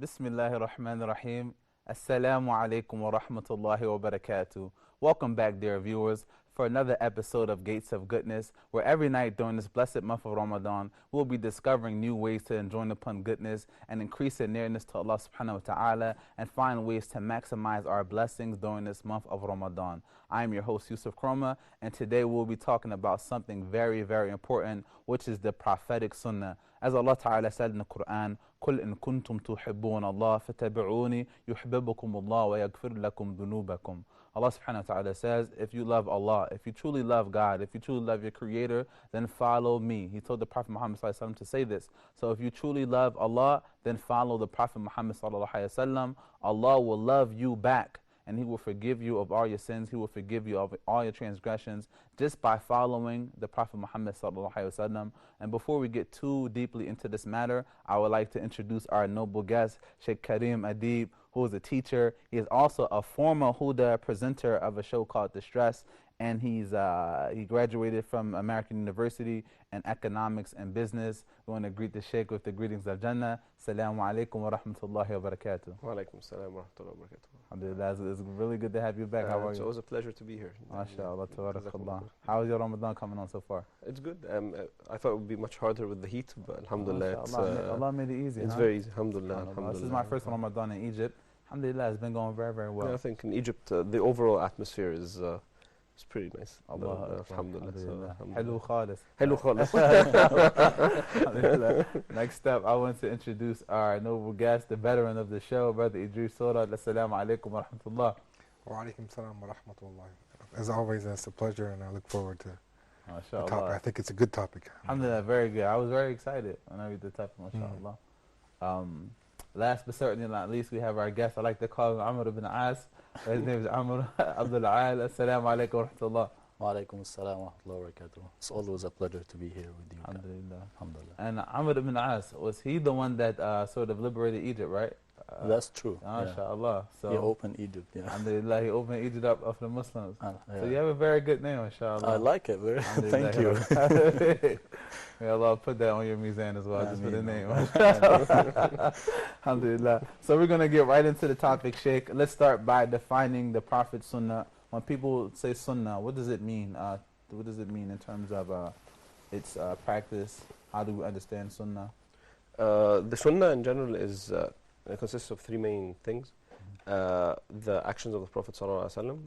Bismillahir Rahmanir Rahim. Assalamu alaikum wa rahmatullahi wa barakatuh. Welcome back, dear viewers, for another episode of Gates of Goodness, where every night during this blessed month of Ramadan, we'll be discovering new ways to enjoin upon goodness and increase in nearness to Allah subhanahu wa ta'ala and find ways to maximize our blessings during this month of Ramadan. I am your host, Youssef Kromah, and today we'll be talking about something very, very important, which is the prophetic Sunnah. As Allah Ta'ala said in the Quran, قُلْ إِن كُنْتُمْ تُحِبُّونَ اللَّهَ فَاتَّبِعُونِي يُحْبِبُكُمُ اللَّهُ وَيَغْفِرْ لَكُمْ ذُنُوبَكُمْ. Allah Subhanahu wa Ta'ala says, if you love Allah, if you truly love God, if you truly love your Creator, then follow me. He told the Prophet Muhammad Sallallahu Alaihi Wasallam to say this. So if you truly love Allah, then follow the Prophet Muhammad Sallallahu Alaihi Wasallam. Allah will love you back, and He will forgive you of all your sins. He will forgive you of all your transgressions just by following the Prophet Muhammad Sallallahu Alaihi Wasallam. And before we get too deeply into this matter, I would like to introduce our noble guest, Sheikh Kareem Adib, who is a teacher. He is also a former Huda presenter of a show called Distress, and he graduated from American University in economics and business. We want to greet the Sheikh with the greetings of Jannah. Assalamu alaikum wa rahmatullahi wa barakatuh. Wa alaikum assalam wa rahmatullahi wa barakatuh. Alhamdulillah, it's really good to have you back. How are you? It's always a pleasure to be here. MashaAllah, tabarakallah. How is your Ramadan coming on so far? It's good. I thought it would be much harder with the heat, but alhamdulillah, Allah made it easy. It's very easy. Alhamdulillah. This is my first Ramadan in Egypt. Alhamdulillah, it's been going very, very well. Yeah, I think in Egypt, the overall atmosphere is pretty nice. Allah, alhamdulillah. Hello, khalis. Hello, khalis. Next up, I want to introduce our noble guest, the veteran of the show, Brother Idris Sora. Assalamu alaikum wa rahmatullah. Wa alaikum salam wa rahmatullah. As always, it's a pleasure, and I look forward to the topic. I think it's a good topic. Alhamdulillah, very good. I was very excited when I read the topic, mashallah. Last but certainly not least, we have our guest. I like to call him Amr ibn As. His name is Amr Abdul Al. Assalamu alaikum wa rahmatullah. Wa alaikum assalam wa rahmatullahi wa barakatuh. It's always a pleasure to be here with you. Alhamdulillah. Alhamdulillah. And Amr ibn As, was he the one that sort of liberated Egypt, right? That's true. MashaAllah. So he opened Egypt, yeah. Alhamdulillah, he opened Egypt up for the Muslims. Yeah. So you have a very good name, MashaAllah. I like it very. Thank you. May Allah put that on your mizan as well, just for the name. Alhamdulillah. So we're going to get right into the topic, Sheikh. Let's start by defining the Prophet Sunnah. When people say Sunnah, what does it mean? What does it mean in terms of its practice? How do we understand Sunnah? The Sunnah in general is it consists of three main things. The actions of the Prophet ﷺ,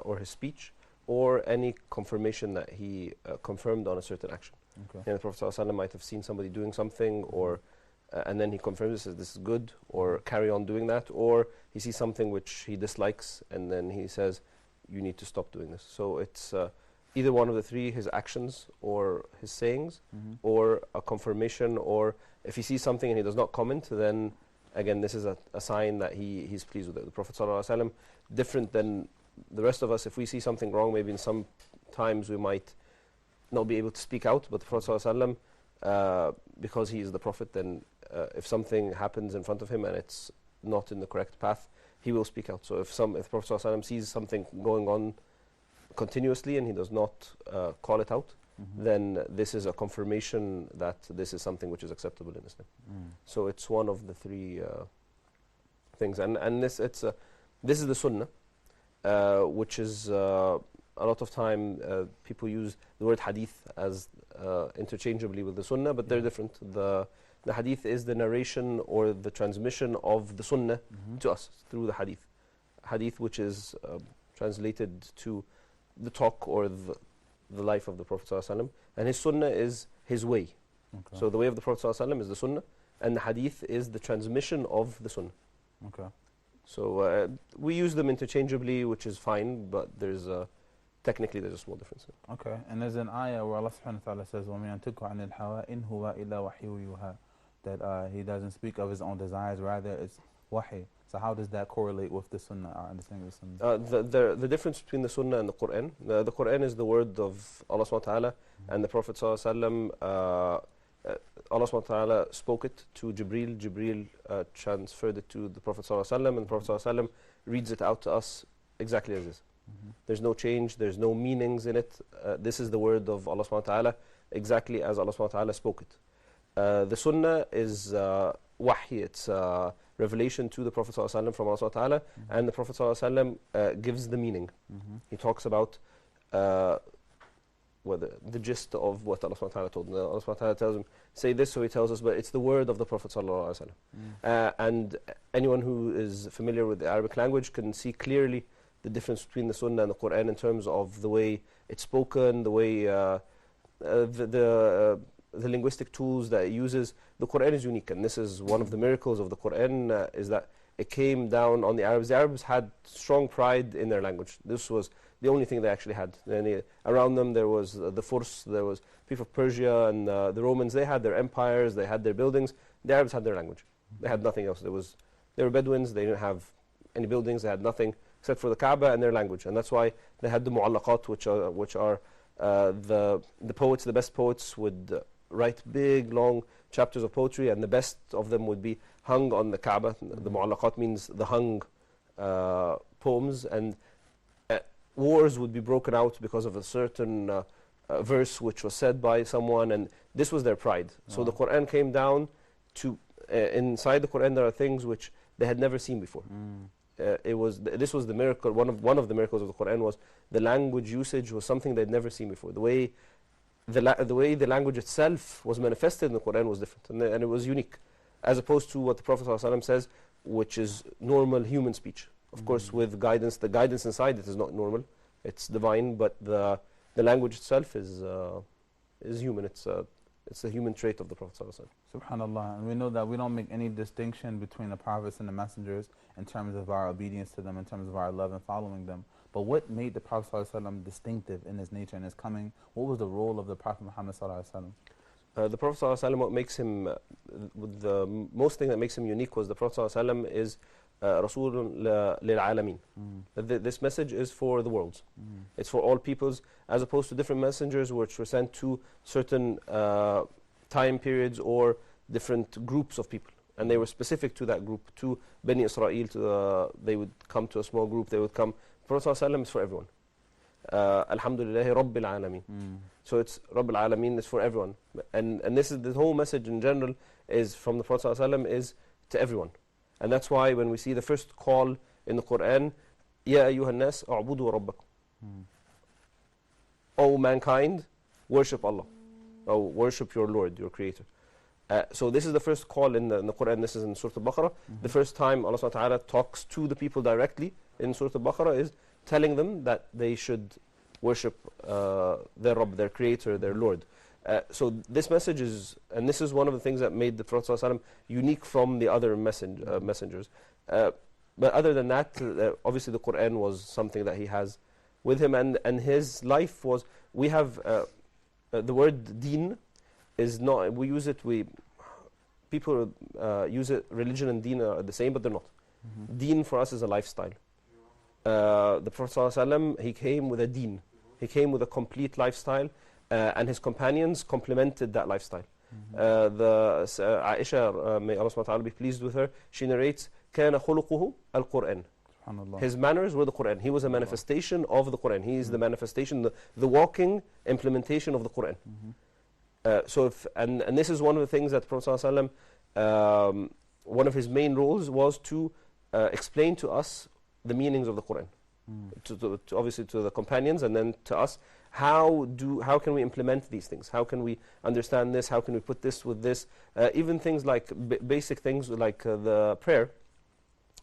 or his speech, or any confirmation that he confirmed on a certain action. Okay. And the Prophet ﷺ might have seen somebody doing something, or and then he confirms this, says this is good, or carry on doing that, or he sees something which he dislikes, and then he says you need to stop doing this. So it's either one of the three, his actions or his sayings, or a confirmation, or if he sees something and he does not comment, then again, this is a sign that he's pleased with it. The Prophet ﷺ, different than the rest of us, if we see something wrong, maybe in some times we might not be able to speak out, but the Prophet ﷺ, because he is the Prophet, then if something happens in front of him and it's not in the correct path, he will speak out. So if the Prophet ﷺ sees something going on continuously and he does not call it out, then this is a confirmation that this is something which is acceptable in Islam. So it's one of the three things, and this is the Sunnah, which is a lot of time people use the word Hadith as interchangeably with the Sunnah, but they're different. The Hadith is the narration or the transmission of the Sunnah to us through the Hadith. Hadith, which is translated to the talk or the life of the Prophet ﷺ, and his Sunnah is his way. Okay. So the way of the Prophet ﷺ is the Sunnah, and the Hadith is the transmission of the Sunnah. Okay. So we use them interchangeably, which is fine, but technically there's a small difference. Okay, and there's an ayah where Allah subhanahu wa ta'ala says, وَمَن يَنْتِقُ عَنِ الْحَوَىٰ إِنْ هُوَ إِلَّا وَحْيٌ يُوحَىٰ, that he doesn't speak of his own desires, rather it's wahi. So how does that correlate with the Sunnah, our understanding of the Sunnah? The difference between the Sunnah and the Quran, the Quran is the word of Allah subhanahu wa ta'ala, and the Prophet ﷺ, Allah subhanahu wa ta'ala spoke it to Jibreel, Jibreel transferred it to the Prophet ﷺ, and the Prophet ﷺ reads it out to us exactly as is. There's no change, there's no meanings in it. This is the word of Allah subhanahu wa ta'ala, exactly as Allah subhanahu wa ta'ala spoke it. The Sunnah is wahi, revelation to the Prophet ﷺ from Allah subhanahu wa ta'ala, and the Prophet ﷺ gives the meaning. He talks about the gist of what Allah subhanahu wa ta'ala told him. Allah subhanahu wa ta'ala tells him, say this, so he tells us, but it's the word of the Prophet ﷺ. And anyone who is familiar with the Arabic language can see clearly the difference between the Sunnah and the Quran in terms of the way it's spoken, the way the linguistic tools that it uses. The Quran is unique, and this is one of the miracles of the Quran, is that it came down on the Arabs. The Arabs had strong pride in their language. This was the only thing they actually had. And around them there was the Furs, there was people of Persia, and the Romans. They had their empires, they had their buildings. The Arabs had their language. They had nothing else. They were Bedouins, they didn't have any buildings, they had nothing except for the Kaaba and their language. And that's why they had the mu'allaqat, which are the poets, the best poets would write big, long chapters of poetry, and the best of them would be hung on the Kaaba. The mu'allaqat means the hung poems, and wars would be broken out because of a certain verse which was said by someone, and this was their pride. So the Quran came down to, inside the Quran there are things which they had never seen before. This was the miracle. One of the miracles of the Quran was the language usage was something they'd never seen before. The way the language itself was manifested in the Quran was different, and it was unique, as opposed to what the Prophet ﷺ says, which is normal human speech. Of course, with guidance, the guidance inside it is not normal; it's divine. But the language itself is human. It's a human trait of the Prophet ﷺ. Subhanallah. And we know that we don't make any distinction between the prophets and the messengers in terms of our obedience to them, in terms of our love and following them. But what made the Prophet ﷺ distinctive in his nature and his coming? What was the role of the Prophet Muhammad ﷺ? The Prophet ﷺ, what makes him, the most thing that makes him unique was the Prophet ﷺ is Rasulun lil Alameen. This message is for the worlds. It's for all peoples, as opposed to different messengers which were sent to certain time periods or different groups of people. And they were specific to that group, to Bani Israel. They would come to a small group, they would come. The Prophet ﷺ is for everyone. Alhamdulillahi Rabbil Alameen. So it's Rabbil Alameen is for everyone. And this is the whole message in general is from the Prophet ﷺ is to everyone. And that's why when we see the first call in the Quran, Ya ayyuhan nas a'budu rabbakum. O mankind, worship Allah. Or worship your Lord, your Creator. So this is the first call in the Quran. This is in Surah Al-Baqarah. The first time Allah subhanahu wa ta'ala talks to the people directly in Surah Al-Baqarah is telling them that they should worship their Rabb, their Creator, their Lord. So this message is, and this is one of the things that made the Prophet ﷺ unique from the other messengers. But other than that, obviously the Quran was something that he has with him, and his life was, we have the word deen is not, we use it, people use it, religion and deen are the same, but they're not. Deen for us is a lifestyle. The Prophet ﷺ, he came with a deen. He came with a complete lifestyle, and his companions complemented that lifestyle. Aisha, may Allah subhanahu wa ta'ala be pleased with her, she narrates, كَانَ خُلُقُهُ الْقُرْآنِ. His manners were the Quran. He was a manifestation of the Quran. He is the manifestation, the walking implementation of the Quran. And this is one of the things that the Prophet ﷺ, one of his main roles was to explain to us the meanings of the Quran, to obviously to the companions and then to us. How can we implement these things? How can we understand this? How can we put this with this? Even things like basic things like the prayer.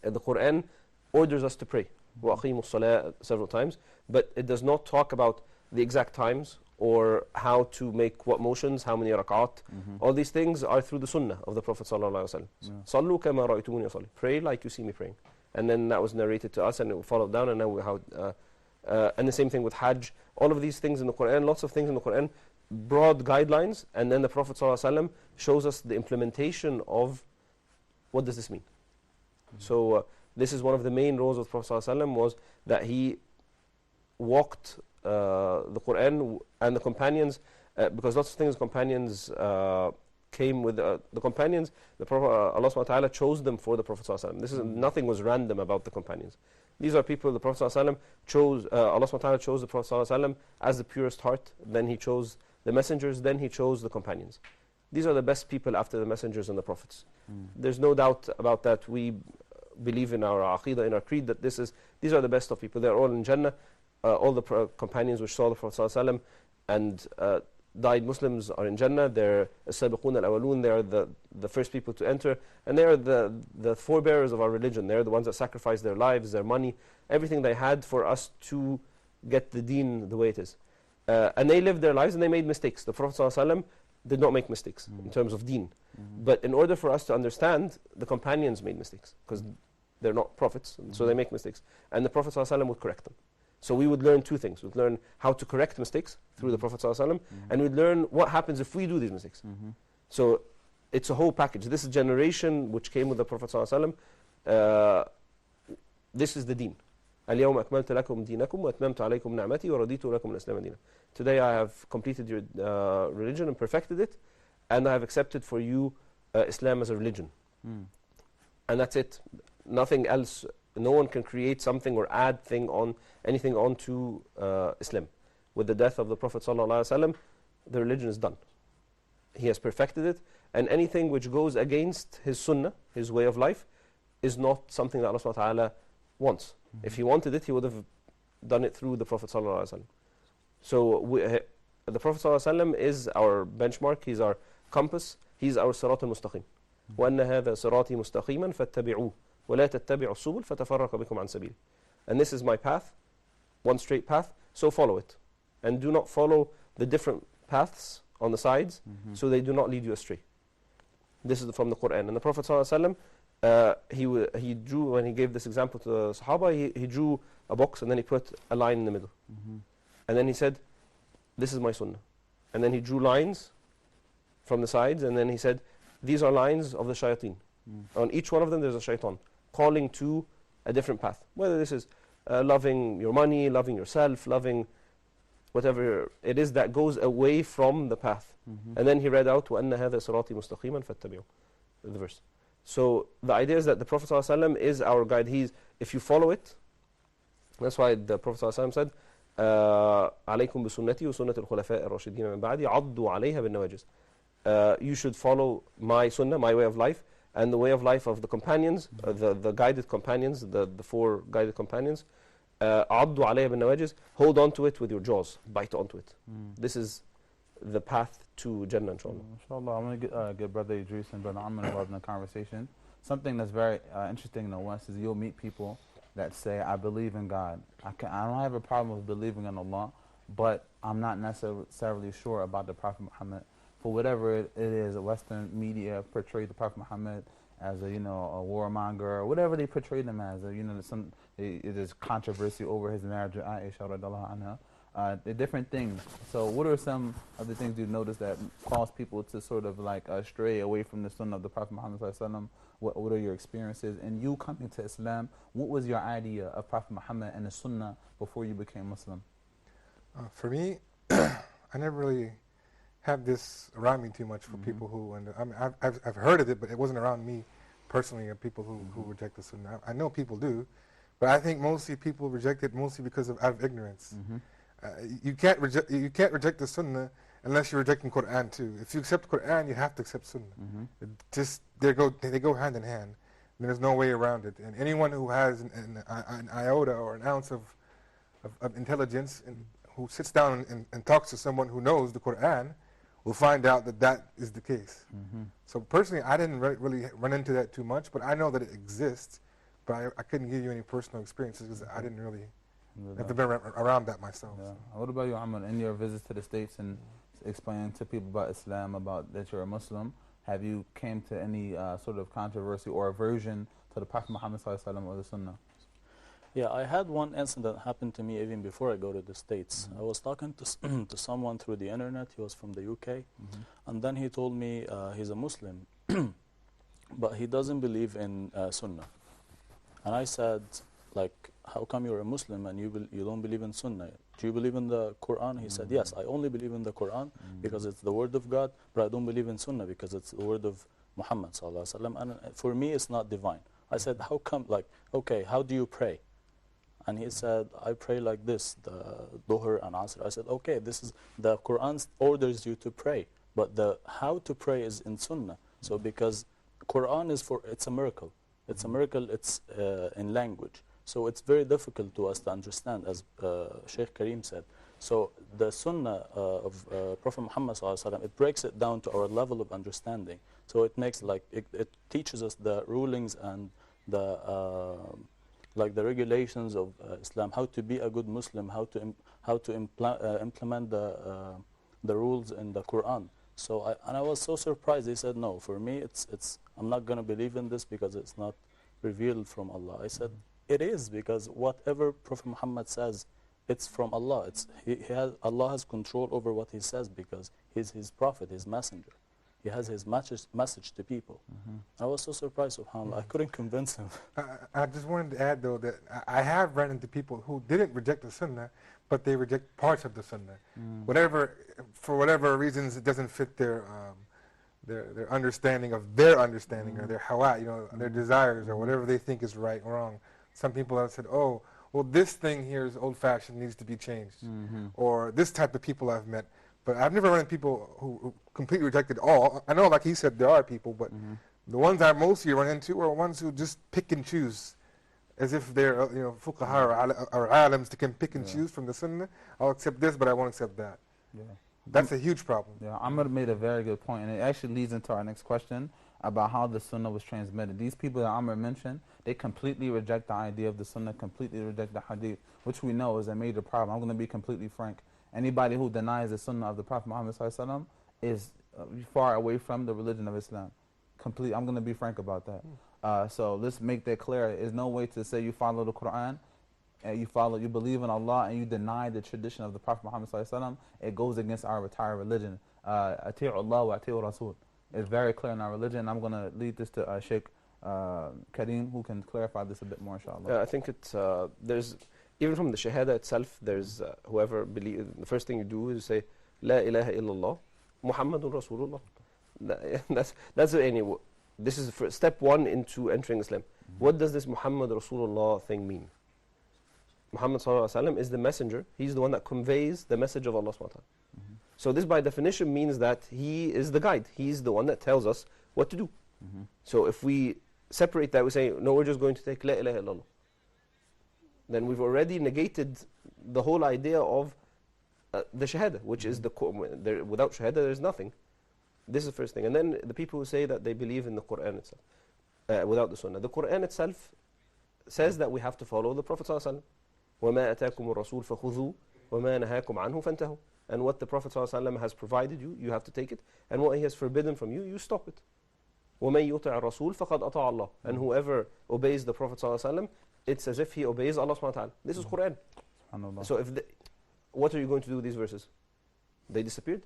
The Quran orders us to pray. وَأَقِيمُوا الصَّلَاةَ several times, but it does not talk about the exact times or how to make what motions, how many rak'at. All these things are through the Sunnah of the Prophet ﷺ. صَلُّوا كَمَا رَأَيْتُمُونِي أُصَلِّي. Pray like you see me praying. And then that was narrated to us, and it followed down, and now and the same thing with Hajj. All of these things in the Quran, lots of things in the Quran, broad guidelines, and then the Prophet ﷺ shows us the implementation of what does this mean. So this is one of the main roles of the Prophet ﷺ, was that he walked the Quran and the companions, because lots of things companions came with the companions. The Prophet, Allah subhanahu wa ta'ala chose them for the Prophet ﷺ. This is nothing was random about the companions. These are people the Prophet ﷺ chose. Allah subhanahu wa ta'ala chose the Prophet ﷺ as the purest heart. Then he chose the messengers. Then he chose the companions. these are the best people after the messengers and the prophets. There's no doubt about that. We believe in our aqidah, in our creed, that these are the best of people. They're all in Jannah. All the companions which saw the Prophet ﷺ and died Muslims are in Jannah. They're as-sabiqun al-awwalun. They are the first people to enter, and they are the forebearers of our religion. They're the ones that sacrificed their lives, their money, everything they had for us to get the deen the way it is. And they lived their lives and they made mistakes. The Prophet ﷺ did not make mistakes in terms of deen. But in order for us to understand, the companions made mistakes because they're not prophets, and so they make mistakes. And the Prophet ﷺ would correct them. So we would learn two things. We'd learn how to correct mistakes through the Prophet ﷺ, and we'd learn what happens if we do these mistakes. So it's a whole package. This generation which came with the Prophet ﷺ, this is the deen. اليوم أكملت لكم دينكم وأتممت عليكم نعمتي ورضيت لكم الإسلام دينا. Today I have completed your religion and perfected it, and I have accepted for you Islam as a religion. And that's it. Nothing else. No one can create something or add anything onto Islam. With the death of the Prophet ﷺ, the religion is done. He has perfected it, and anything which goes against his sunnah, his way of life, is not something that Allah subhanahu wa ta'ala wants. If he wanted it, he would have done it through the Prophet ﷺ. So the Prophet ﷺ is our benchmark, he's our compass, he's our sirat al-mustaqim. وَأَنَّ هَذَا صِرَاطِي مُسْتَقِيمًا فَاتَّبِعُوهُ وَلَا تَتَّبِعُوا السُّبُلَ فَتَفَرَّقَ بِكُمْ عَنْ سَبِيلِهِ. And this is my path, one straight path, so follow it. And do not follow the different paths on the sides, so they do not lead you astray. This is from the Quran. And the Prophet ﷺ, he drew, when he gave this example to the Sahaba, he drew a box and then he put a line in the middle. And then he said, this is my sunnah. And then he drew lines from the sides, and then he said, these are lines of the shayateen. On each one of them there's a shaitan calling to a different path. Whether this is loving your money, loving yourself, loving whatever it is that goes away from the path. And then he read out, وَأَنَّ هَذَا صِرَاطِي مُسْتَقِيمًا فَاتَّبِعُوا, the verse. So the idea is that the Prophet ﷺ is our guide. If you follow it, that's why the Prophet ﷺ said, عَلَيْكُمْ بِسُنَّتِي وَسُنَّةِ الْخُلَفَاءِ الرَّاشِدِينَ مِنْ بَعْدِي عَضُّوا عَلَيْهَا بِالنَّوَاجِزِ. You should follow my sunnah, my way of life, and the way of life of the companions, the guided companions, the four guided companions. عَضُّوا عَلَيْهَا بِالنَّوَاجِزِ. Hold on to it with your jaws, bite onto it. This is the path to Jannah, inshallah. Inshallah, I'm going to get Brother Idris and Brother Amr involved in the conversation. Something that's very interesting in the West is you'll meet people that say, I believe in God. I don't have a problem with believing in Allah, but I'm not necessarily sure about the Prophet Muhammad. For whatever it is, Western media portrayed the Prophet Muhammad as a a warmonger, or whatever they portrayed him as. There's controversy over his marriage with Aisha radiallahu anha. The different things. So what are some of the things you've noticed that cause people to sort of stray away from the sunnah of the Prophet Muhammad sallallahu alaihi wasallam? What are your experiences? And you coming to Islam, what was your idea of Prophet Muhammad and the sunnah before you became Muslim? For me, I never really had this around me too much for people who, and I mean, I've heard of it, but it wasn't around me personally, of people who reject the sunnah. I know people do, but I think mostly people reject it mostly because out of ignorance. You can't reject the sunnah unless you're rejecting Quran too. If you accept Quran, you have to accept sunnah. They go hand in hand. There's no way around it. And anyone who has an iota or an ounce of intelligence and who sits down and talks to someone who knows the Quran will find out that is the case. So personally, I didn't really run into that too much, but I know that it exists. But I couldn't give you any personal experiences because I didn't really have been around that myself. Yeah. What about you, Ahmed? In your visits to the States and explaining to people about Islam, about that you're a Muslim, have you came to any sort of controversy or aversion to the Prophet Muhammad sallallahu alaihi wasallam or the Sunnah? Yeah, I had one incident happen to me even before I go to the States. I was talking to someone through the internet. He was from the UK, and then he told me he's a Muslim, but he doesn't believe in Sunnah. And I said, how come you're a Muslim and you don't believe in Sunnah? Do you believe in the Quran? He said, yes, I only believe in the Quran because it's the word of God, but I don't believe in Sunnah because it's the word of Muhammad sallallahu alaihi wasallam, and for me it's not divine. I said, how come? Okay, how do you pray? And he said, I pray like this, the Dhuhr and Asr. I said, okay, this is the Quran orders you to pray. but the how to pray is in Sunnah. So because Quran is it's a miracle. It's a miracle, it's in language. So it's very difficult to us to understand, as Sheikh Kareem said. So the Sunnah of Prophet Muhammad ﷺ, it breaks it down to our level of understanding. So it makes it teaches us the rulings and the like the regulations of Islam, how to be a good Muslim, how to implement the rules in the Quran. So I was so surprised. He said, no, for me I'm not going to believe in this because it's not revealed from Allah. I said, it is, because whatever Prophet Muhammad says, it's from Allah. Allah has control over what he says because he's his prophet, his messenger. He has his message to people. I was so surprised, subhanAllah. I couldn't convince him. I just wanted to add, though, that I have run into people who didn't reject the Sunnah, but they reject parts of the Sunnah. For whatever reasons, it doesn't fit their understanding of their understanding or their hawa, their desires or whatever they think is right or wrong. Some people have said, oh, well, this thing here is old-fashioned, needs to be changed. Or this type of people I've met. But I've never run into people who completely rejected all. I know, like he said, there are people, but the ones I mostly run into are ones who just pick and choose, as if they're, fuqaha or alims, to can pick and choose from the Sunnah. I'll accept this, but I won't accept that. That's a huge problem. Yeah, Ahmad made a very good point, and it actually leads into our next question about how the Sunnah was transmitted. These people that Ahmad mentioned, they completely reject the idea of the Sunnah, completely reject the Hadith, which we know is a major problem. I'm going to be completely frank. Anybody who denies the Sunnah of the Prophet Muhammad ﷺ is far away from the religion of Islam. I'm going to be frank about that. So let's make that clear. There's no way to say you follow the Quran, and you believe in Allah, and you deny the tradition of the Prophet Muhammad ﷺ. It goes against our entire religion. Ati'u Allah wa ati'u Rasul. It's very clear in our religion. I'm going to lead this to Sheikh Kareem, who can clarify this a bit more, inshallah. Yeah, I think there's, even from the Shahada itself, there's whoever believes, the first thing you do is say, La ilaha illallah, Muhammadun Rasulullah. This is step one into entering Islam. What does this Muhammad Rasulullah thing mean? Muhammad sallallahu alaihi wasallam is the messenger. He's the one that conveys the message of Allah subhanahu wa ta'ala. So this by definition means that he is the guide. He's the one that tells us what to do. So if we separate that, we say, no, we're just going to take La ilaha illallah. Then we've already negated the whole idea of the Shahada, which is without Shahada there's nothing. This is the first thing. And then the people who say that they believe in the Quran itself, without the Sunnah. The Quran itself says that we have to follow the Prophet sallallahu alaihi wasallam. وَمَا أَتَاكُمُ الرَّسُولُ فَخُذُوا وَمَا نَهَاكُمْ عَنْهُ فَانْتَهُوا. And what the Prophet sallallahu alaihi wasallam has provided you, you have to take it. And what he has forbidden from you, you stop it. وَمَن يُطِعِ الرَّسُولُ فَقَدْ أَطَاعَ اللَّهِ. And whoever obeys the Prophet sallallahu alaihi wasallam, it's as if he obeys Allah subhanahu wa ta'ala. This is Quran. So what are you going to do with these verses? They disappeared.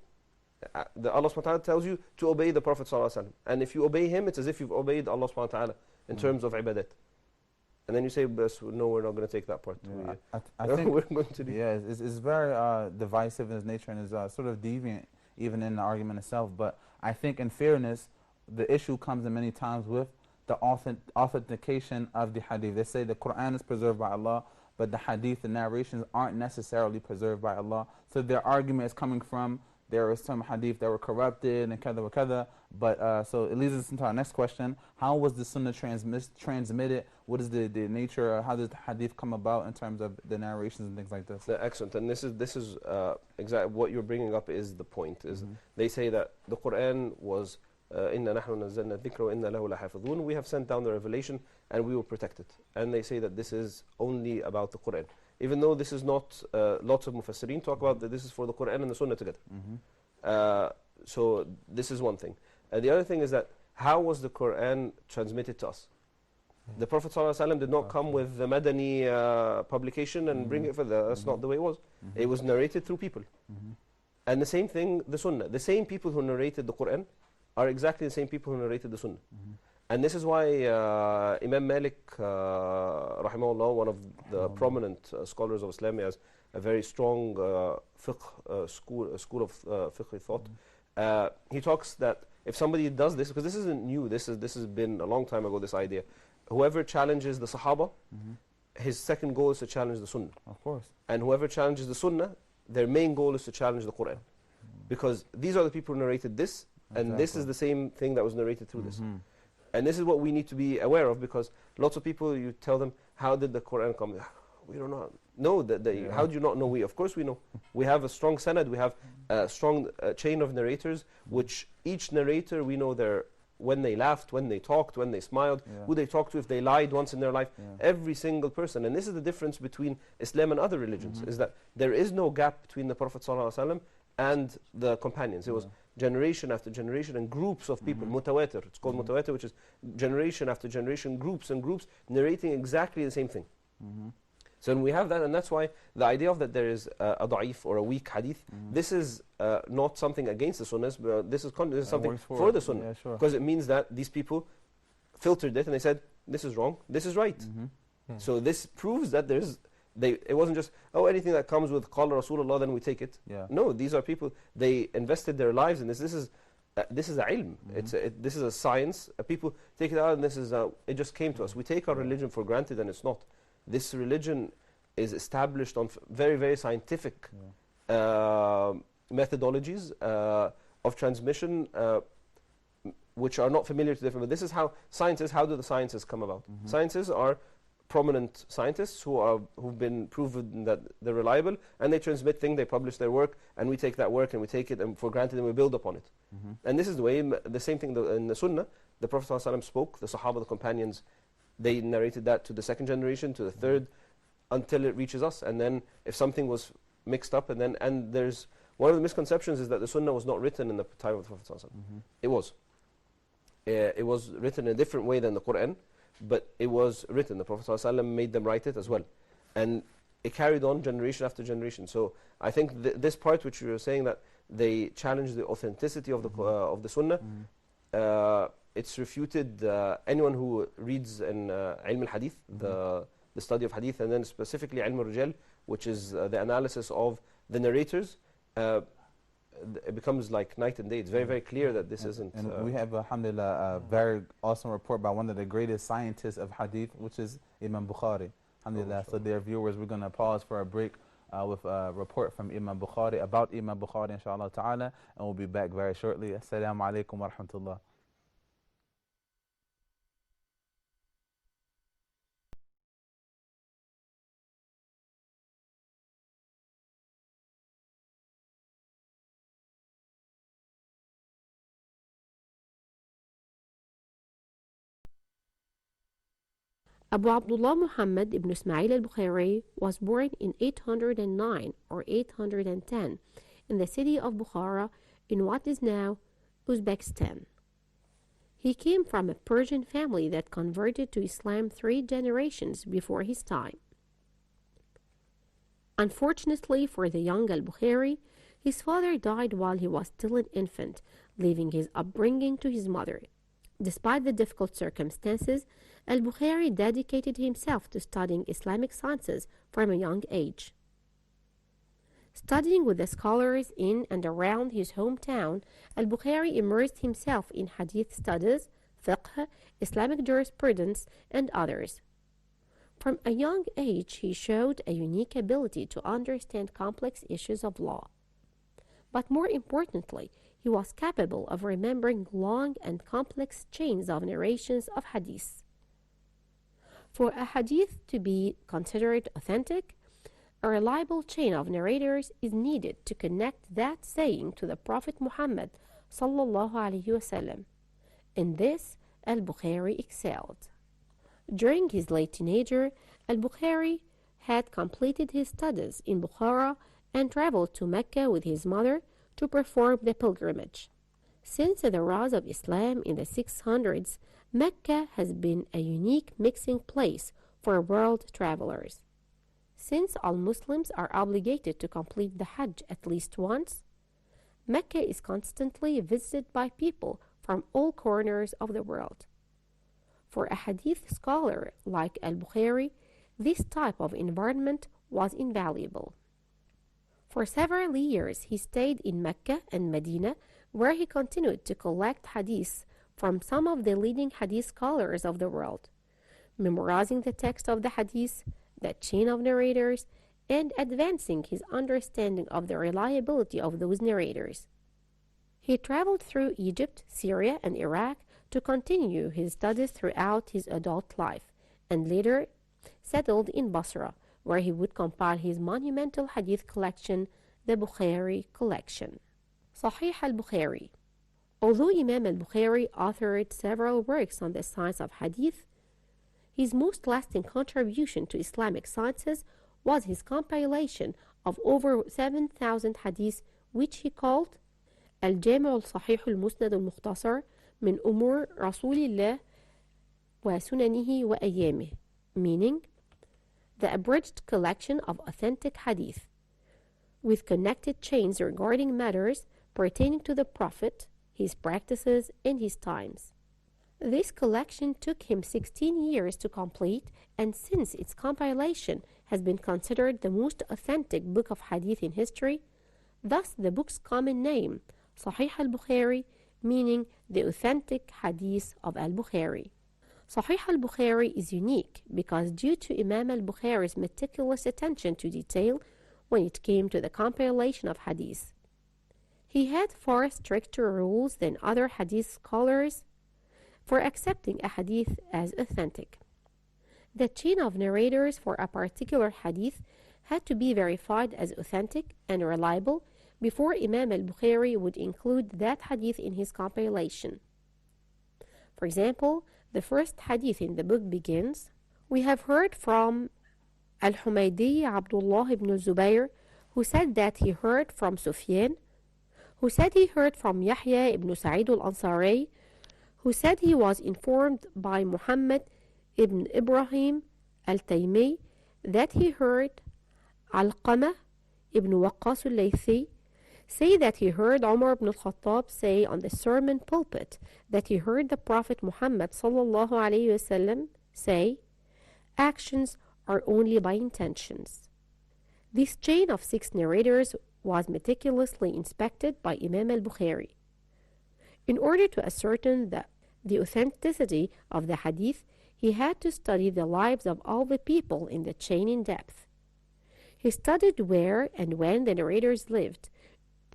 Allah subhanahu wa ta'ala tells you to obey the Prophet sallallahu alaihi wasallam. And if you obey him, it's as if you've obeyed Allah subhanahu wa ta'ala in terms of ibadat. And then you say, no, we're not going to take that part. I think we're going to do. Yeah, it's very divisive in its nature, and is sort of deviant even in the argument itself. But I think in fairness, the issue comes in many times with the authentication of the hadith. They say the Quran is preserved by Allah, but the hadith, the narrations, aren't necessarily preserved by Allah. So their argument is coming from, there are some hadith that were corrupted and kada wa kada. But so it leads us into our next question. How was the Sunnah transmitted? What is the nature? How does the hadith come about in terms of the narrations and things like this? Excellent. And this is exactly what you're bringing up is the point. Is they say that the Quran was إِنَّا نَحْنُ نَزَّلْنَا الذِّكْرَ وَإِنَّا لَهُ لَحَافِظُونَ. We have sent down the revelation and we will protect it. And they say that this is only about the Quran. Even though this is not, lots of mufassirin talk about that this is for the Quran and the Sunnah together. So this is one thing. The other thing is that how was the Quran transmitted to us? The Prophet ﷺ did not come with the Madani publication and bring it for that's not the way it was. It was narrated through people. And the same thing, the Sunnah. The same people who narrated the Quran are exactly the same people who narrated the Sunnah. And this is why Imam Malik, rahimahullah, one of the prominent scholars of Islam, has a very strong school of fiqh thought. He talks that if somebody does this, because this isn't new, this has been a long time ago, this idea. Whoever challenges the Sahaba, his second goal is to challenge the Sunnah. Of course. And whoever challenges the Sunnah, their main goal is to challenge the Quran. because these are the people who narrated this, and this is the same thing that was narrated through this. And this is what we need to be aware of, because lots of people, you tell them, how did the Quran come? We don't know. No, how do you not know? Of course we know. We have a strong sanad, we have a strong chain of narrators, which each narrator, we know when they laughed, when they talked, when they smiled, who they talked to, if they lied once in their life, every single person. And this is the difference between Islam and other religions, is that there is no gap between the Prophet ﷺ and the companions. It was generation after generation and groups of people, mutawatir, it's called mutawatir, which is generation after generation, groups and groups, narrating exactly the same thing. So when we have that, and that's why the idea of that there is a da'if or a weak hadith, this is not something against the sunnahs, but this is something for the sunnah. Because it means that these people filtered it and they said, this is wrong, this is right. So this proves that it wasn't just, anything that comes with Qala Rasulullah, then we take it. No, these are people, they invested their lives in this. This is a ilm. This is a science. People take it out and it just came to us. We take our religion for granted and it's not. This religion is established on very, very scientific methodologies of transmission, which are not familiar to different. But this is how how do the sciences come about? Sciences are prominent scientists who've been proven that they're reliable, and they transmit things, they publish their work, and we take that work and we take it for granted and we build upon it. And this is the way, the same thing in the Sunnah, the Prophet ﷺ spoke, the Sahaba, the companions, they narrated that to the second generation, to the third, until it reaches us. And then if something was mixed up, and there's one of the misconceptions is that the Sunnah was not written in the time of the Prophet ﷺ. It was. It was written in a different way than the Quran, but it was written. The Prophet ﷺ made them write it as well. And it carried on generation after generation. So I think this part which you were saying, that they challenged the authenticity of the Sunnah, it's refuted. Anyone who reads in Ilm al-Hadith, the study of Hadith, and then specifically Ilm al-Rijal, which is the analysis of the narrators, it becomes like night and day. It's very, very clear that this isn't... And we have, alhamdulillah, a very awesome report by one of the greatest scientists of Hadith, which is Imam Bukhari. Alhamdulillah. So dear viewers, we're going to pause for a break with a report from Imam Bukhari, about Imam Bukhari, inshallah ta'ala, and we'll be back very shortly. Assalamu alaikum wa rahmatullah. Abu Abdullah Muhammad ibn Ismail al-Bukhari was born in 809 or 810 in the city of Bukhara in what is now Uzbekistan. He came from a Persian family that converted to Islam 3 generations before his time. Unfortunately for the young al-Bukhari, his father died while he was still an infant, leaving his upbringing to his mother. Despite the difficult circumstances, al-Bukhari dedicated himself to studying Islamic sciences from a young age. Studying with the scholars in and around his hometown, al-Bukhari immersed himself in hadith studies, fiqh, Islamic jurisprudence, and others. From a young age, he showed a unique ability to understand complex issues of law. But more importantly, he was capable of remembering long and complex chains of narrations of hadith. For a hadith to be considered authentic, a reliable chain of narrators is needed to connect that saying to the Prophet Muhammad sallallahu alaihi wasallam. In this, al-Bukhari excelled. During his late teenager, al-Bukhari had completed his studies in Bukhara and traveled to Mecca with his mother to perform the pilgrimage. Since the rise of Islam in the 600s, Mecca has been a unique mixing place for world travelers. Since all Muslims are obligated to complete the Hajj at least once, Mecca is constantly visited by people from all corners of the world. For a hadith scholar like al-Bukhari, this type of environment was invaluable. For several years, he stayed in Mecca and Medina, where he continued to collect hadiths from some of the leading hadith scholars of the world, memorizing the text of the hadith, the chain of narrators, and advancing his understanding of the reliability of those narrators. He traveled through Egypt, Syria, and Iraq to continue his studies throughout his adult life, and later settled in Basra, where he would compile his monumental hadith collection, the Bukhari collection. Sahih al-Bukhari. Although Imam al-Bukhari authored several works on the science of hadith, his most lasting contribution to Islamic sciences was his compilation of over 7,000 hadiths, which he called الجامع الصحيح المسند المختصر من أمور رسول الله وسننه وأيامه, meaning the abridged collection of authentic hadith with connected chains regarding matters pertaining to the Prophet, his practices, and his times. This collection took him 16 years to complete, and since its compilation has been considered the most authentic book of hadith in history, thus the book's common name, Sahih al-Bukhari, meaning the authentic hadith of al-Bukhari. Sahih al-Bukhari is unique because due to Imam al-Bukhari's meticulous attention to detail when it came to the compilation of hadith. He had far stricter rules than other hadith scholars for accepting a hadith as authentic. The chain of narrators for a particular hadith had to be verified as authentic and reliable before Imam al-Bukhari would include that hadith in his compilation. For example, the first hadith in the book begins, "We have heard from Al-Humaydi Abdullah ibn Zubayr, who said that he heard from Sufyan, who said he heard from Yahya ibn Sa'id al-Ansari, who said he was informed by Muhammad ibn Ibrahim al-Taymi that he heard Alqamah ibn Waqqas al-Laythi say that he heard Umar ibn al-Khattab say on the sermon pulpit that he heard the Prophet Muhammad sallallahu alayhi wasallam say, actions are only by intentions." This chain of 6 narrators was meticulously inspected by Imam al-Bukhari. In order to ascertain the authenticity of the hadith, he had to study the lives of all the people in the chain in depth. He studied where and when the narrators lived,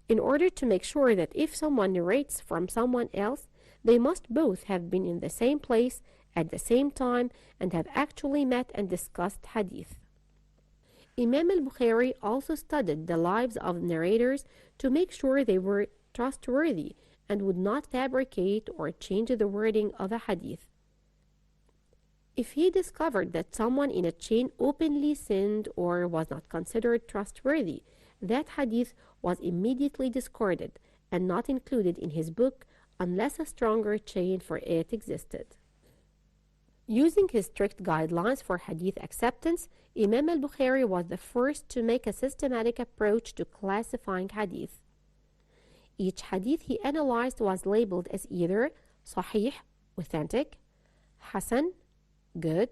in order to make sure that if someone narrates from someone else, they must both have been in the same place at the same time and have actually met and discussed hadith. Imam al-Bukhari also studied the lives of narrators to make sure they were trustworthy and would not fabricate or change the wording of a hadith. If he discovered that someone in a chain openly sinned or was not considered trustworthy, that hadith was immediately discarded and not included in his book unless a stronger chain for it existed. Using his strict guidelines for hadith acceptance, Imam al-Bukhari was the first to make a systematic approach to classifying hadith. Each hadith he analyzed was labeled as either Sahih, authentic, Hasan, good,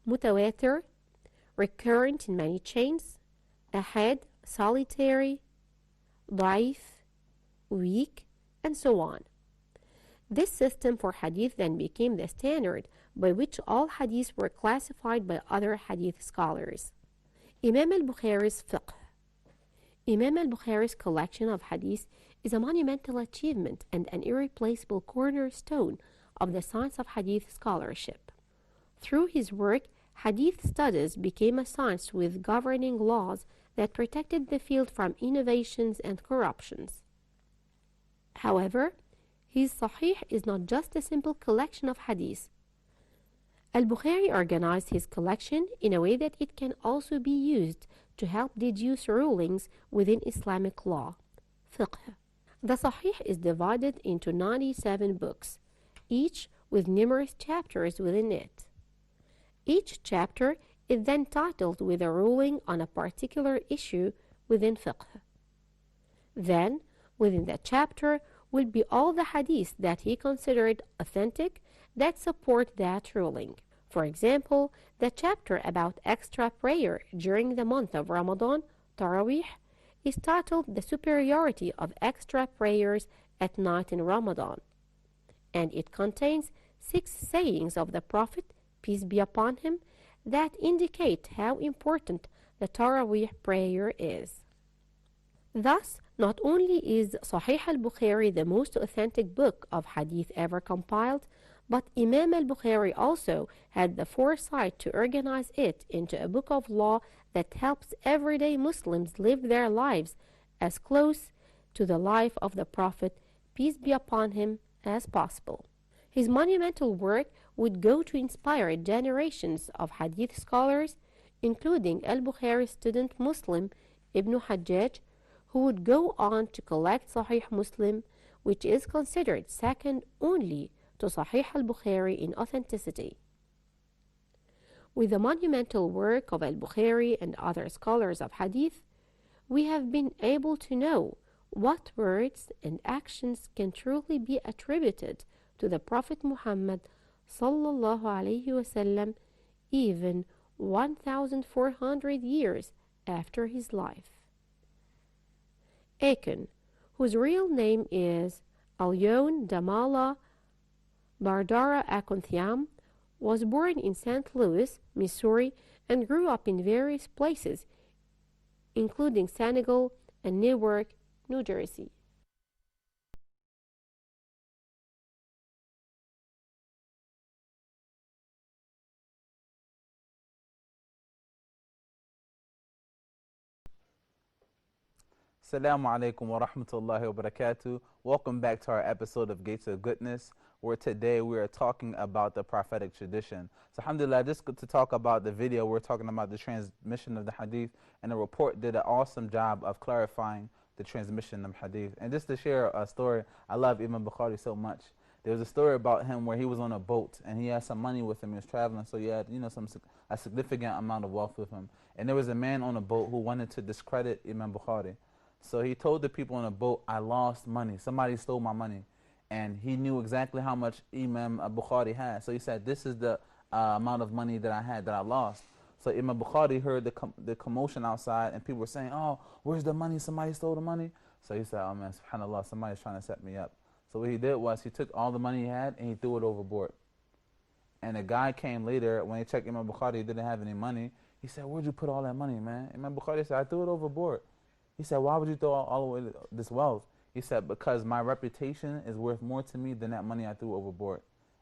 Mutawatir, recurrent in many chains, Ahad, solitary, Da'if, weak, and so on. This system for hadith then became the standard by which all hadiths were classified by other hadith scholars. Imam al-Bukhari's fiqh. Imam al-Bukhari's collection of hadiths is a monumental achievement and an irreplaceable cornerstone of the science of hadith scholarship. Through his work, hadith studies became a science with governing laws that protected the field from innovations and corruptions. However, his Sahih is not just a simple collection of hadiths. Al-Bukhari organized his collection in a way that it can also be used to help deduce rulings within Islamic law, fiqh. The Sahih is divided into 97 books, each with numerous chapters within it. Each chapter is then titled with a ruling on a particular issue within fiqh. Then, within the chapter will be all the hadiths that he considered authentic that support that ruling. For example, the chapter about extra prayer during the month of Ramadan, Taraweeh, is titled The Superiority of Extra Prayers at Night in Ramadan, and it contains 6 sayings of the Prophet, peace be upon him, that indicate how important the Taraweeh prayer is. Thus, not only is Sahih al-Bukhari the most authentic book of hadith ever compiled, but Imam al-Bukhari also had the foresight to organize it into a book of law that helps everyday Muslims live their lives as close to the life of the Prophet, peace be upon him, as possible. His monumental work would go to inspire generations of hadith scholars, including al-Bukhari's student Muslim Ibn Hajjaj, who would go on to collect Sahih Muslim, which is considered second only to Sahih al-Bukhari in authenticity. With the monumental work of al-Bukhari and other scholars of hadith, we have been able to know what words and actions can truly be attributed to the Prophet Muhammad sallallahu alaihi wasallam even 1,400 years after his life. Achan, whose real name is Alyon Damala Bardara Akonthiam, was born in St. Louis, Missouri, and grew up in various places, including Senegal and Newark, New Jersey. Assalamu alaikum wa rahmatullahi wa barakatuh. Welcome back to our episode of Gates of Goodness, where today we are talking about the prophetic tradition. So alhamdulillah, just to talk about the video, we're talking about the transmission of the hadith, and the report did an awesome job of clarifying the transmission of hadith. And just to share a story, I love Imam Bukhari so much. There was a story about him where he was on a boat and he had some money with him. He was traveling, so he had, a significant amount of wealth with him. And there was a man on a boat who wanted to discredit Imam Bukhari. So he told the people on the boat, I lost money. Somebody stole my money. And he knew exactly how much Imam Bukhari had. So he said, this is the amount of money that I had that I lost. So Imam Bukhari heard the commotion outside and people were saying, oh, where's the money? Somebody stole the money. So he said, oh man, subhanAllah, somebody's trying to set me up. So what he did was he took all the money he had and he threw it overboard. And a guy came later, when he checked Imam Bukhari, he didn't have any money. He said, where'd you put all that money, man? Imam Bukhari said, I threw it overboard. He said, why would you throw all away this wealth? He said, because my reputation is worth more to me than that money I threw overboard.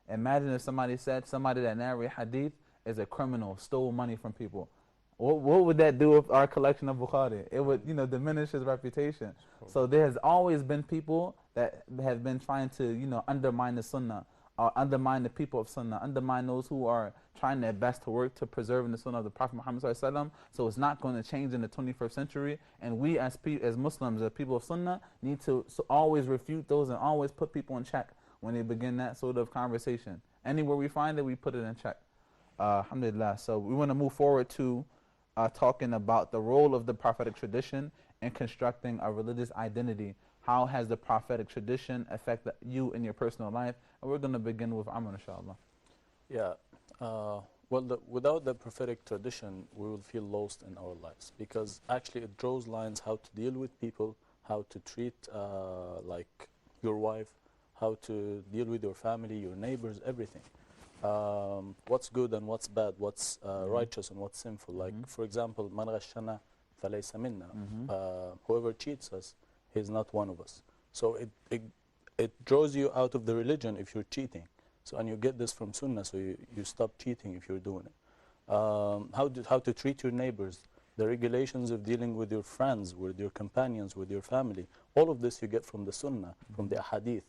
Imagine if somebody said somebody that narrates hadith is a criminal, stole money from people. What would that do with our collection of Bukhari? It would, diminish his reputation. So there has always been people that have been trying to, undermine the Sunnah, or undermine the people of Sunnah, undermine those who are trying their best to work to preserve the Sunnah of the Prophet Muhammad ﷺ. So it's not going to change in the 21st century. And we as Muslims, as people of Sunnah, need to always refute those and always put people in check when they begin that sort of conversation. Anywhere we find it, we put it in check. Alhamdulillah. So we want to move forward to talking about the role of the prophetic tradition in constructing a religious identity. How has the prophetic tradition affected you in your personal life? And we're going to begin with Amr, inshallah. Yeah. Without the prophetic tradition, we will feel lost in our lives, because actually it draws lines how to deal with people, how to treat like your wife, how to deal with your family, your neighbors, everything. What's good and what's bad, what's righteous and what's sinful. Like, for example, man ghashana falaysa minna. Whoever cheats us, he's not one of us. So it draws you out of the religion if you're cheating. So, and you get this from Sunnah, so you stop cheating if you're doing it. How to treat your neighbors, the regulations of dealing with your friends, with your companions, with your family. All of this you get from the Sunnah, from the Hadith.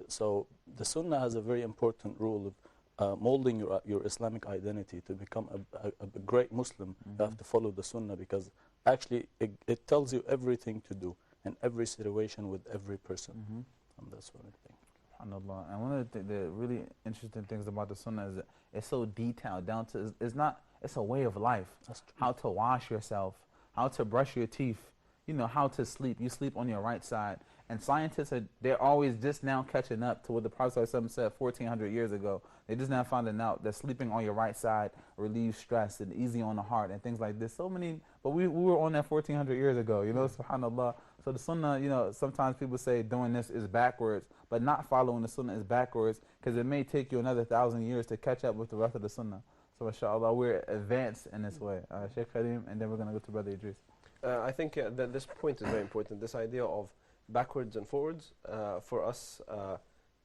So the Sunnah has a very important role of molding your Islamic identity. To become a great Muslim, you have to follow the Sunnah, because actually it tells you everything to do in every situation with every person. And that's what I think. SubhanAllah. And one of the really interesting things about the Sunnah is that it's so detailed down to, it's a way of life. How to wash yourself, how to brush your teeth, how to sleep. You sleep on your right side. And scientists, they're always just now catching up to what the Prophet ﷺ said 1,400 years ago. They just now finding out that sleeping on your right side relieves stress and easy on the heart and things like this. So many, but we were on that 1,400 years ago, subhanAllah. So the Sunnah, sometimes people say doing this is backwards, but not following the Sunnah is backwards, because it may take you another 1,000 years to catch up with the rest of the Sunnah. So inshallah, we're advanced in this way. Sheikh Kareem, and then we're going to go to Brother Idris. I think that this point is very important. This idea of backwards and forwards, for us,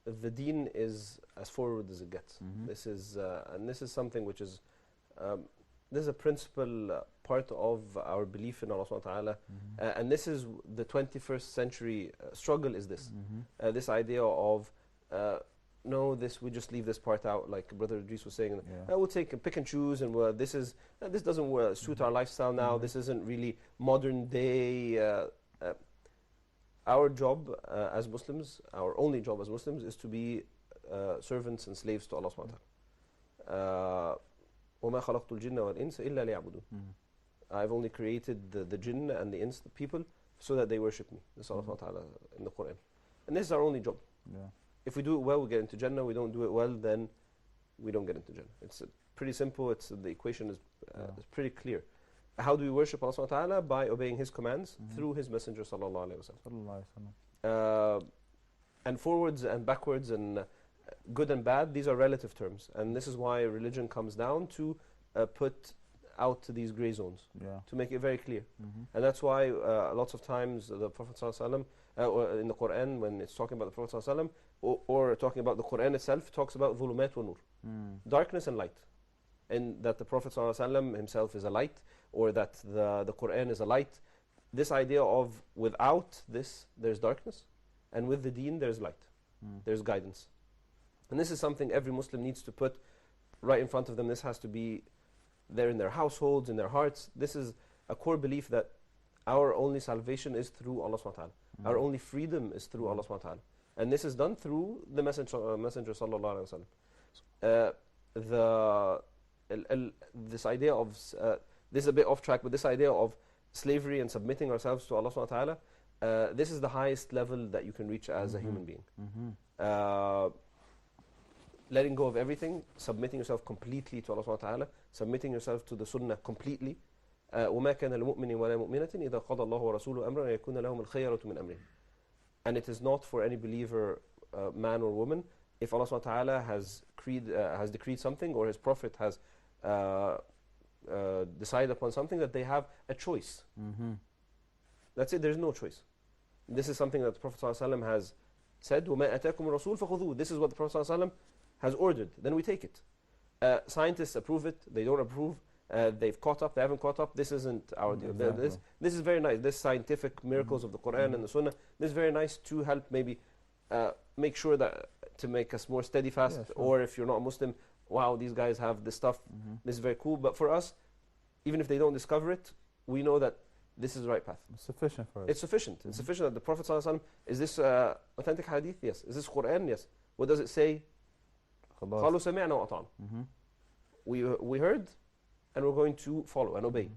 the deen is as forward as it gets. This is and this is something which is this is a principal part of our belief in Allah subhanahu wa ta'ala, and this is the 21st century struggle. Is this this idea of no, this we just leave this part out, like Brother Idris was saying. We'll take pick and choose, and this is this doesn't suit our lifestyle now. This isn't really modern day. Our job as Muslims, our only job as Muslims, is to be servants and slaves to Allah subhanahu wa ta'ala. وَمَا خَلَقْتُ الْجِنَّ وَالْإِنسَ إِلَّا لِيَعْبُدُونَ. I've only created the jinn and the ins, the people, so that they worship me. This is Allah subhanahu wa ta'ala in the Quran. And this is our only job. If we do it well, we get into Jannah. We don't do it well, then we don't get into Jannah. It's pretty simple. The equation is pretty clear. How do we worship Allah subhanahu wa ta'ala? By obeying His commands through His Messenger sallallahu alayhi wa sallam. And forwards and backwards and good and bad, these are relative terms. And this is why religion comes down to put out these gray zones, to make it very clear. And that's why lots of times the Prophet sallallahu alayhi wa sallam, in the Quran, when it's talking about the Prophet sallallahu alayhi wa sallam, or talking about the Quran itself, talks about dhulumat wa nur, darkness and light. And that the Prophet ﷺ himself is a light, or that the Quran is a light. This idea of without this there's darkness, and with the deen there's light, there's guidance. And this is something every Muslim needs to put right in front of them. This has to be there in their households, in their hearts. This is a core belief that our only salvation is through Allah subhanahu wa ta'ala. Our only freedom is through Allah subhanahu wa ta'ala. And this is done through the Messenger sallallahu alayhi wa sallam. This idea of, this is a bit off track, but this idea of slavery and submitting ourselves to Allah subhanahu wa ta'ala, this is the highest level that you can reach as a human being. Letting go of everything, submitting yourself completely to Allah subhanahu wa ta'ala, submitting yourself to the Sunnah completely. وَمَا كَانَ لِمُؤْمِنٍ وَلَا مُؤْمِنَةٍ إِذَا قَضَى اللَّهُ وَرَسُولُهُ أَمْرًا أَن يَكُونَ لَهُمُ الْخِيَرَةُ مِنْ أَمْرِهِمْ. And it is not for any believer, man or woman, if Allah subhanahu wa ta'ala has decreed something, or His Prophet has decided upon something, that they have a choice. That's it, there's no choice. This is something that the Prophet ﷺ has said, وَمَا أَتَاكُمُ الرَّسُولُ فَخُذُوهُ. This is what the Prophet ﷺ has ordered, then we take it. Scientists approve it, they don't approve, they've caught up, they haven't caught up, this isn't our deal. This is very nice, this scientific miracles of the Quran and the Sunnah, this is very nice to help maybe make sure that, to make us more steadfast, or if you're not a Muslim, wow, these guys have this stuff, this is very cool. But for us, even if they don't discover it, we know that this is the right path. It's sufficient for us. It's sufficient. It's sufficient that the Prophet ﷺ, is this authentic hadith? Yes. Is this Quran? Yes. What does it say? قَالُوا سَمِعْنَا وَأَطَعْنَا. We heard, and we're going to follow and obey.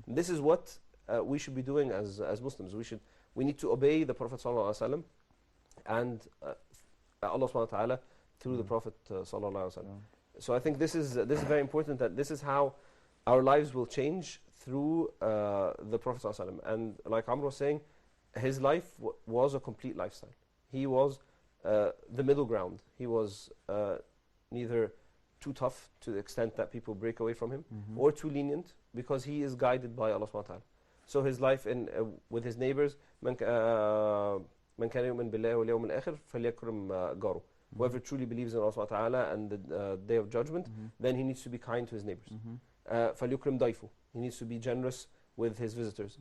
This is what we should be doing as Muslims. We need to obey the Prophet ﷺ and Allah subhanahu wa ta'ala through the Prophet sallallahu alaihi wasallam. So I think this is very important, that this is how our lives will change through the Prophet sallallahu alaihi wasallam. And like Amr was saying, his life was a complete lifestyle. He was the middle ground. He was neither too tough to the extent that people break away from him, or too lenient, because he is guided by Allah subhanahu wa ta'ala. So his life with his neighbors, من كان يؤمن بالله واليوم الآخر فليكرم جاره. Whoever truly believes in Allah subhanahu wa ta'ala and the day of judgment, then he needs to be kind to his neighbors. فليكرم ضيفه. He needs to be generous with his visitors.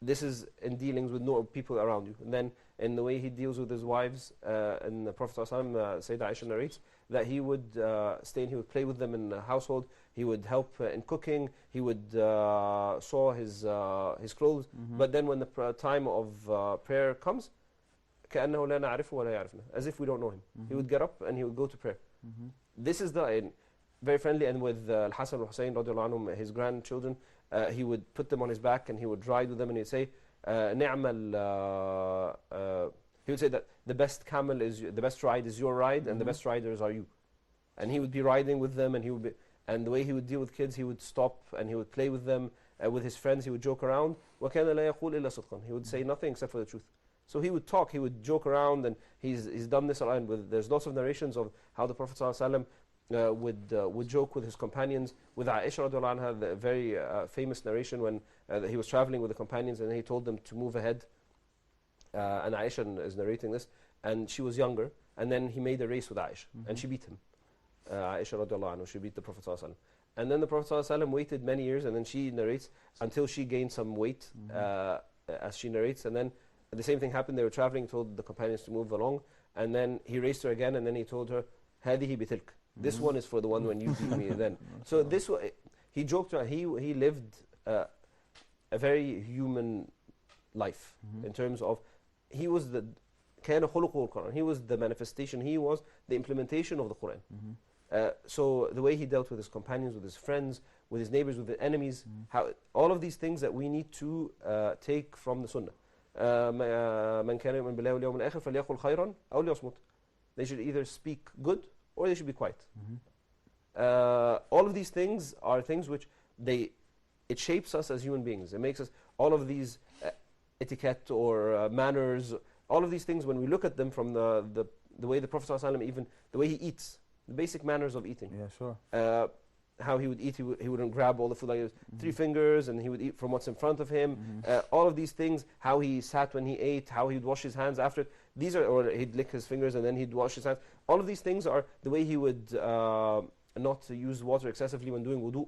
This is in dealings with people around you. And then in the way he deals with his wives, and the Prophet Sayyidah Aisha narrates that he would stay and he would play with them in the household. He would help in cooking. He would sew his clothes. But then when the time of prayer comes, كأنه لا نعرفه ولا يعرفنا, as if we don't know him. He would get up and he would go to prayer. This is very friendly. And with Al-Hasan al-Hussein radiallahu anhum, his grandchildren, he would put them on his back and he would ride with them, and he'd say, he would say that the best camel is the best ride is your ride, and the best riders are you. And he would be riding with them, and the way he would deal with kids, he would stop and he would play with them. With his friends, he would joke around. وَكَانَ لَا يَقُولْ إِلَّا صِدْقًا. He would say nothing except for the truth. So he would talk, he would joke around, and he's done this a lot. There's lots of narrations of how the Prophet ﷺ would joke with his companions. With Aisha radiallahu anha, the very famous narration when he was traveling with the companions and he told them to move ahead. And Aisha is narrating this, and she was younger, and then he made a race with Aisha, and she beat him. Aisha radiallahu anha, she beat the Prophet sallallahu alaihi wasallam. And then the Prophet sallallahu alaihi wasallam waited many years, and then she narrates until she gained some weight, as she narrates. And then the same thing happened. They were traveling, told the companions to move along, and then he raced her again, and then he told her, "Hadihi bitilk." This one is for the one when you beat me. Then, so this he joked around. He lived a very human life in terms of he was the كان خلقه القرآن. He was the manifestation. He was the implementation of the Quran. So the way he dealt with his companions, with his friends, with his neighbors, with the enemies, how all of these things that we need to take from the Sunnah. من كان يؤمن بالله واليوم الآخر فليقل خيرا أو ليصمت. They should either speak good or they should be quiet. All of these things are things which it shapes us as human beings. It makes us, all of these etiquette or manners, all of these things, when we look at them from the way the Prophet ﷺ, even the way he eats, the basic manners of eating. Yeah, sure. How he would eat, he wouldn't grab all the food like 3 fingers, and he would eat from what's in front of him. All of these things, how he sat when he ate, how he'd wash his hands after it. These are, or he'd lick his fingers and then he'd wash his hands. All of these things are the way he would not use water excessively when doing wudu.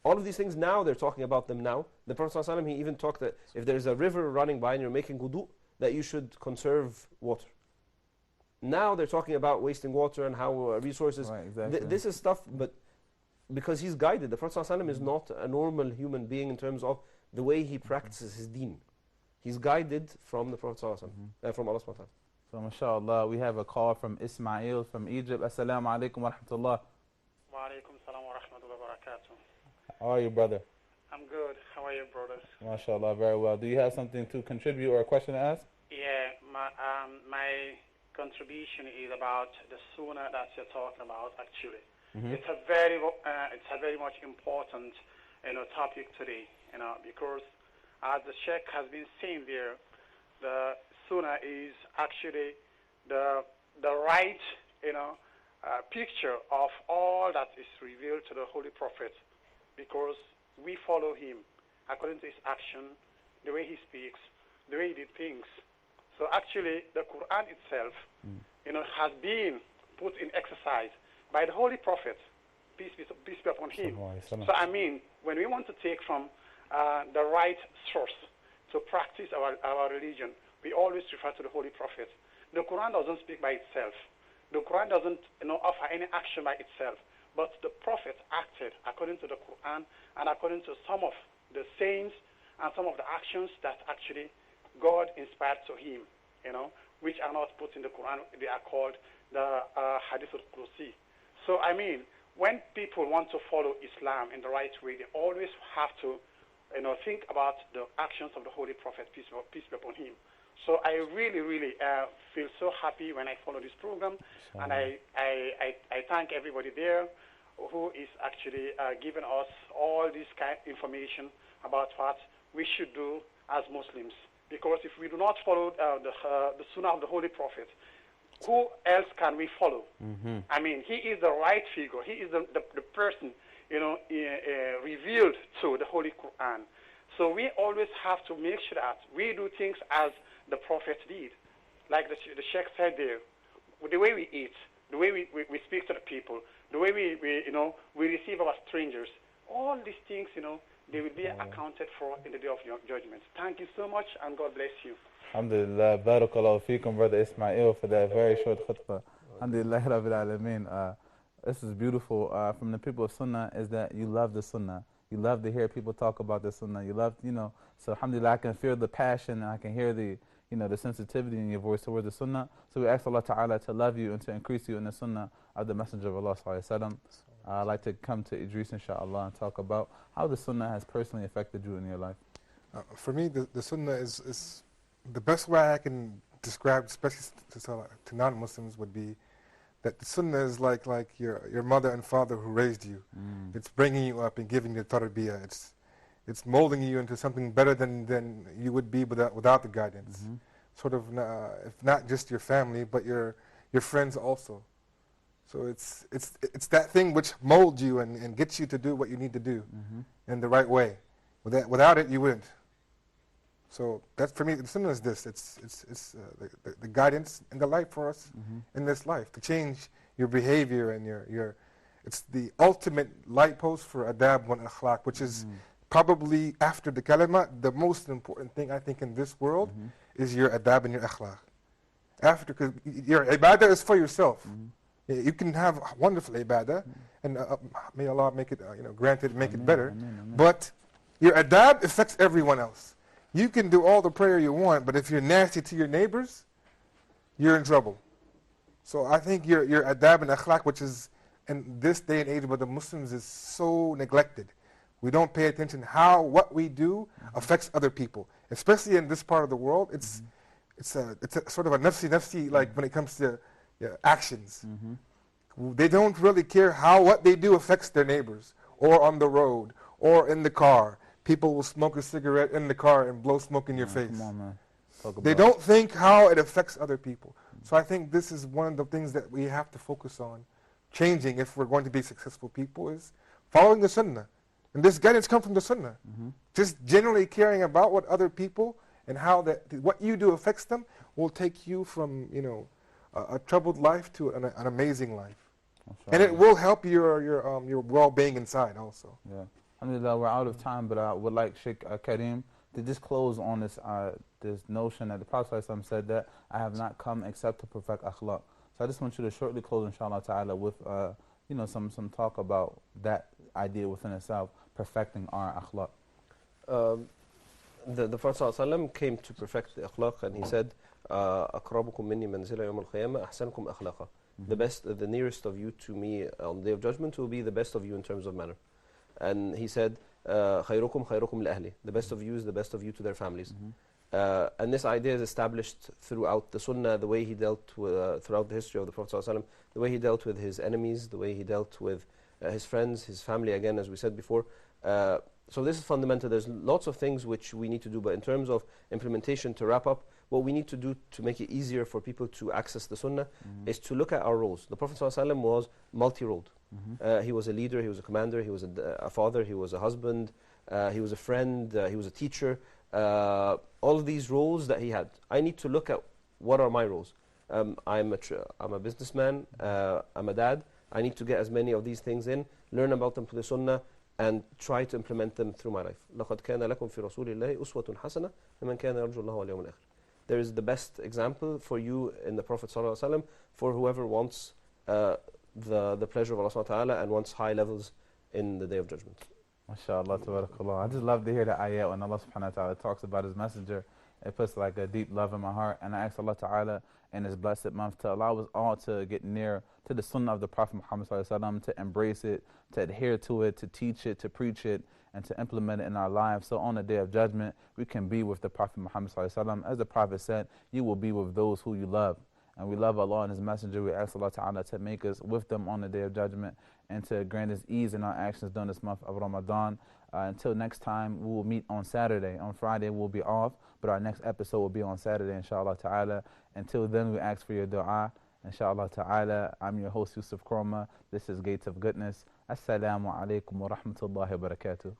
All of these things now, they're talking about them now. The Prophet ﷺ, he even talked that if there's a river running by and you're making wudu, that you should conserve water. Now they're talking about wasting water and how resources. Right, exactly. This is stuff, but because he's guided. The Prophet ﷺ is not a normal human being in terms of the way he practices his deen. He's guided from the Prophet ﷺ, from Allah subhanahu wa ta'ala. So, mashallah, we have a call from Ismail from Egypt. Assalamu alaikum wa rahmatullah. Wa alaikum salam wa rahmatullahi wa barakatuh. How are you, brother? I'm good. How are you, brothers? Mashallah, very well. Do you have something to contribute or a question to ask? Yeah, my contribution is about the Sunnah that you're talking about, actually. It's a very much important, topic today, because as the Sheikh has been saying there, the Sunnah is actually the right, picture of all that is revealed to the Holy Prophet, because we follow him according to his action, the way he speaks, the way he did things. So actually, the Quran itself, has been put in exercise by the Holy Prophet, peace be upon him. So I mean, when we want to take from the right source to practice our religion, we always refer to the Holy Prophet. The Quran doesn't speak by itself. The Quran doesn't offer any action by itself. But the Prophet acted according to the Quran and according to some of the sayings and some of the actions that actually God inspired to him, which are not put in the Quran. They are called the Hadith al-Qudsi. So I mean, when people want to follow Islam in the right way, they always have to, think about the actions of the Holy Prophet, peace be upon him. So I really, really feel so happy when I follow this program, and I thank everybody there who is actually giving us all this kind of information about what we should do as Muslims. Because if we do not follow the Sunnah of the Holy Prophet, who else can we follow? I mean, he is the right figure. He is the person, revealed to the Holy Quran. So we always have to make sure that we do things as the Prophet did. Like the Sheikh said there, the way we eat, the way we speak to the people, the way we receive our strangers, all these things, they will be accounted for in the day of judgment. Thank you so much, and God bless you. Alhamdulillah, barakallahu feekum, brother Ismail, for that very short khutbah. Alhamdulillah, Rabbil Alameen. This is beautiful from the people of Sunnah, is that you love the Sunnah. You love to hear people talk about the Sunnah. You love, so alhamdulillah, I can feel the passion and I can hear the, the sensitivity in your voice towards the Sunnah. So we ask Allah Ta'ala to love you and to increase you in the Sunnah of the Messenger of Allah Sallallahu Alaihi Wasallam. I'd like to come to Idris, inshallah, and talk about how the Sunnah has personally affected you in your life. For me, the Sunnah is the best way I can describe, especially to non-Muslims, would be that the Sunnah is like your mother and father who raised you. It's bringing you up and giving you tarbiyah. It's molding you into something better than you would be without the guidance. Sort of, if not just your family, but your friends also. So it's that thing which molds you and gets you to do what you need to do in the right way. Without it, you wouldn't. So that's for me. The Sunnah is this. It's the guidance and the light for us in this life to change your behavior and your. It's the ultimate light post for adab and akhlaq, which is probably after the kalima the most important thing I think in this world is your adab and your akhlaq. After, because your ibadah is for yourself. You can have wonderful ibadah, and may Allah make it, granted, make it better. But your adab affects everyone else. You can do all the prayer you want, but if you're nasty to your neighbors, you're in trouble. So I think your adab and akhlaq, which is in this day and age where the Muslims is so neglected. We don't pay attention how what we do affects other people, especially in this part of the world. It's a sort of a nafsi, like when it comes to actions. They don't really care how what they do affects their neighbors, or on the road, or in the car. People will smoke a cigarette in the car and blow smoke in your face. Come on, man. They don't think how it affects other people. So I think this is one of the things that we have to focus on changing if we're going to be successful people, is following the Sunnah. And this guidance comes from the Sunnah. Just generally caring about what other people and how what you do affects them will take you from a troubled life to an amazing life. And it will help your well-being inside also. Yeah. Alhamdulillah, we're out of time, but I would like Sheikh Kareem to just close on this notion that the Prophet ﷺ said that I have not come except to perfect akhlaq. So I just want you to shortly close, inshallah ta'ala, with some talk about that idea within itself, perfecting our akhlaq. The Prophet ﷺ came to perfect the akhlaq, and he said, أَقْرَبُكُم مِّنِّي مَنْزِلًا يَوْمَ الْقِيَامَةِ أَحْسَنُكُمْ أَخْلَاقًا. The nearest of you to me on the Day of Judgment will be the best of you in terms of manner. And he said, خَيْرُكُمْ خَيْرُكُمْ لِأَهْلِ. The best of you is the best of you to their families. And this idea is established throughout the Sunnah, the way he dealt with, throughout the history of the Prophet ﷺ, the way he dealt with his enemies, the way he dealt with his friends, his family, again, as we said before. So this is fundamental. There's lots of things which we need to do, but in terms of implementation, to wrap up, what we need to do to make it easier for people to access the Sunnah is to look at our roles. The Prophet ﷺ was multi-rolled. He was a leader, he was a commander, he was a father, he was a husband, he was a friend, he was a teacher. All of these roles that he had. I need to look at what are my roles. I'm a businessman, I'm a dad. I need to get as many of these things in, learn about them through the Sunnah, and try to implement them through my life. لَقَدْ كَانَ لَكُمْ فِي رَسُولِ اللَّهِ أُسْوَةٌ حَسَنَةٌ لِمَنْ كَانَ يَرْجُو اللَّهَ وَالْيَوْمَ الْآخِرَ. There is the best example for you in the Prophet ﷺ for whoever wants the pleasure of Allah subhanahu wa ta'ala and wants high levels in the Day of Judgment. MashaAllah, tabarakallah. I just love to hear the ayat when Allah subhanahu wa ta'ala talks about His messenger. It puts like a deep love in my heart. And I ask Allah ta'ala in His blessed month to allow us all to get near to the sunnah of the Prophet Muhammad sallallahu alaihi wasallam, to embrace it, to adhere to it, to teach it, to preach it, and to implement it in our lives. So on the Day of Judgment, we can be with the Prophet Muhammad sallallahu alaihi wasallam. As the Prophet said, you will be with those who you love. And we love Allah and His messenger. We ask Allah ta'ala to make us with them on the Day of Judgment and to grant us ease in our actions during this month of Ramadan. Until next time, we will meet on Saturday. On Friday, we'll be off, but our next episode will be on Saturday, inshallah ta'ala. Until then, we ask for your dua, inshallah ta'ala. I'm your host, Youssef Kromah. This is Gates of Goodness. Assalamu alaikum wa rahmatullahi wa barakatuh.